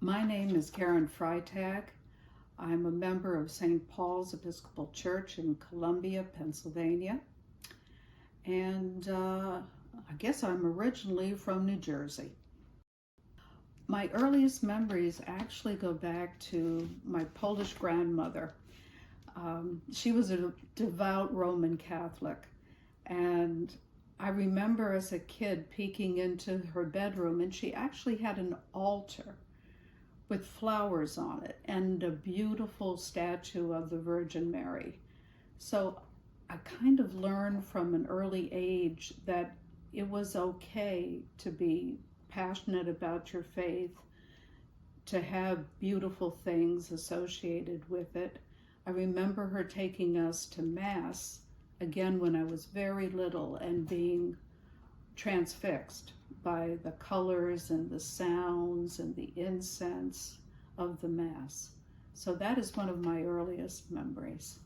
My name is Karen Freitag. I'm a member of Saint Paul's Episcopal Church in Columbia, Pennsylvania. And I guess I'm originally from New Jersey. My earliest memories actually go back to my Polish grandmother. She was a devout Roman Catholic, and I remember as a kid peeking into her bedroom, and she actually had an altar with flowers on it and a beautiful statue of the Virgin Mary. So I kind of learned from an early age that it was okay to be passionate about your faith, to have beautiful things associated with it. I remember her taking us to Mass, again when I was very little, and being transfixed by the colors and the sounds and the incense of the Mass. So that is one of my earliest memories.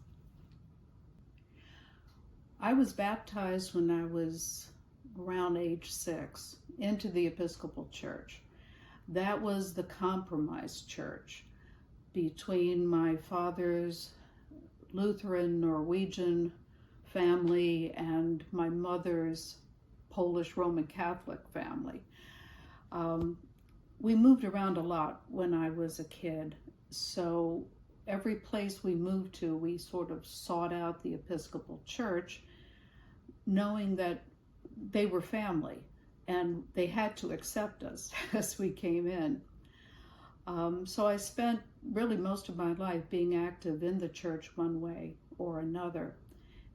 I was baptized when I was around age 6 into the Episcopal Church. That was the compromised church between my father's Lutheran Norwegian family and my mother's Polish Roman Catholic family. We moved around a lot when I was a kid, so every place we moved to, we sort of sought out the Episcopal Church, knowing that they were family and they had to accept us as we came in. So I spent really most of my life being active in the church one way or another,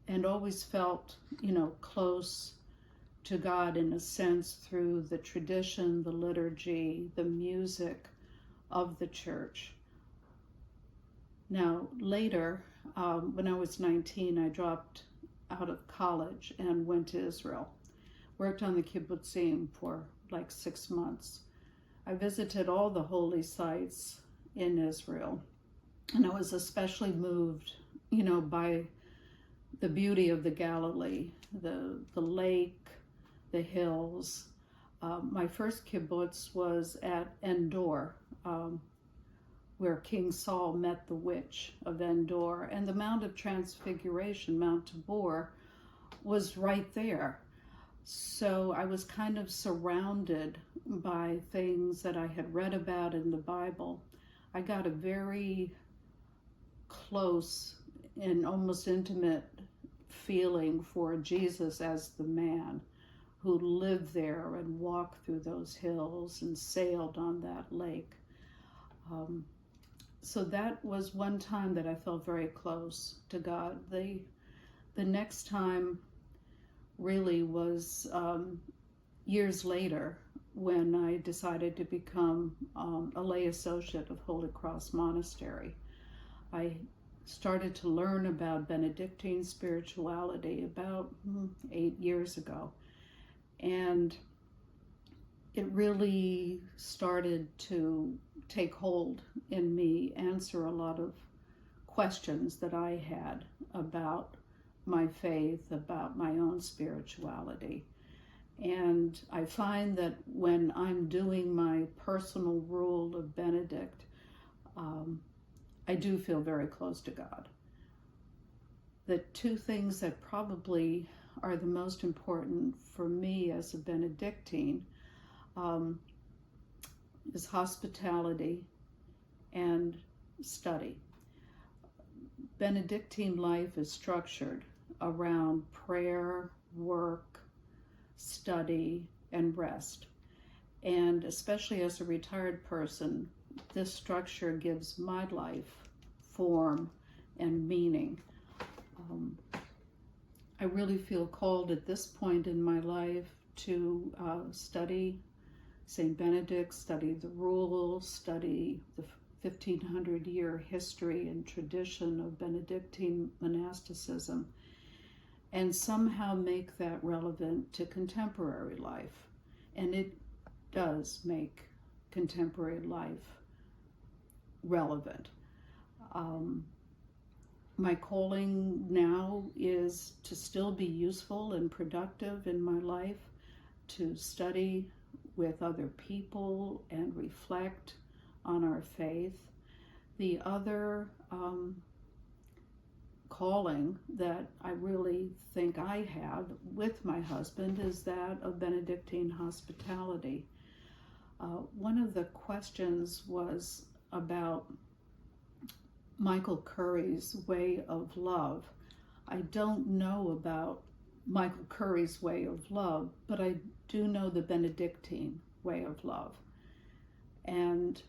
and always felt, close to God in a sense through the tradition, the liturgy, the music of the church. Now, later, when I was 19, I dropped out of college and went to Israel. Worked on the kibbutzim for like 6 months. I visited all the holy sites in Israel, and I was especially moved, by the beauty of the Galilee, the lake, the hills. My first kibbutz was at Endor, where King Saul met the witch of Endor, and the Mount of Transfiguration, Mount Tabor, was right there. So I was kind of surrounded by things that I had read about in the Bible. I got a very close and almost intimate feeling for Jesus as the man who lived there and walked through those hills and sailed on that lake. So that was one time that I felt very close to God. The next time really was years later when I decided to become a lay associate of Holy Cross Monastery. I started to learn about Benedictine spirituality about 8 years ago. And it really started to take hold in me, answer a lot of questions that I had about my faith, about my own spirituality. And I find that when I'm doing my personal rule of Benedict, I do feel very close to God. The two things that probably are the most important for me as a Benedictine is hospitality and study. Benedictine life is structured around prayer, work, study, and rest. And especially as a retired person, this structure gives my life form and meaning. I really feel called at this point in my life to study St. Benedict, study the rules, study the 1500-year history and tradition of Benedictine monasticism, and somehow make that relevant to contemporary life. And it does make contemporary life relevant. My calling now is to still be useful and productive in my life, to study with other people and reflect on our faith. The other calling that I really think I have with my husband is that of Benedictine hospitality. One of the questions was about Michael Curry's way of love. I don't know about Michael Curry's way of love, but I do know the Benedictine way of love. And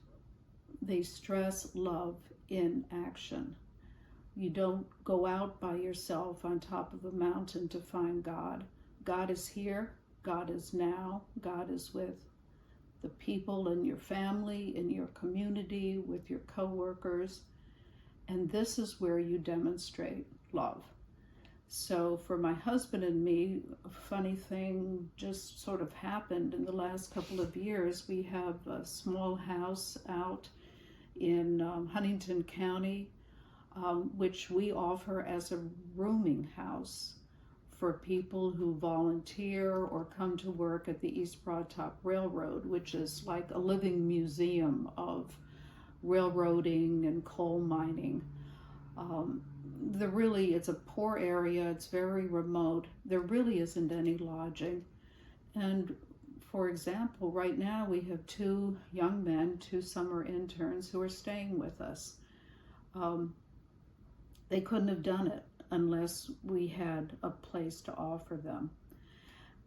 they stress love in action. You don't go out by yourself on top of a mountain to find God. God is here, God is now, God is with the people in your family, in your community, with your coworkers. And this is where you demonstrate love. So for my husband and me, a funny thing just sort of happened in the last couple of years. We have a small house out in Huntington County, which we offer as a rooming house for people who volunteer or come to work at the East Broad Top Railroad, which is like a living museum of railroading and coal mining. It's a poor area, it's very remote. There really isn't any lodging. And for example, right now we have 2 young men, 2 summer interns who are staying with us. They couldn't have done it unless we had a place to offer them.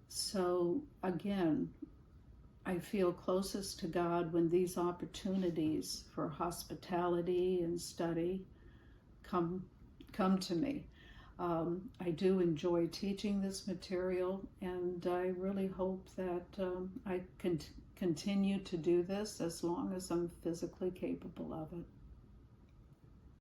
So again, I feel closest to God when these opportunities for hospitality and study come to me. I do enjoy teaching this material, and I really hope that I can continue to do this as long as I'm physically capable of it.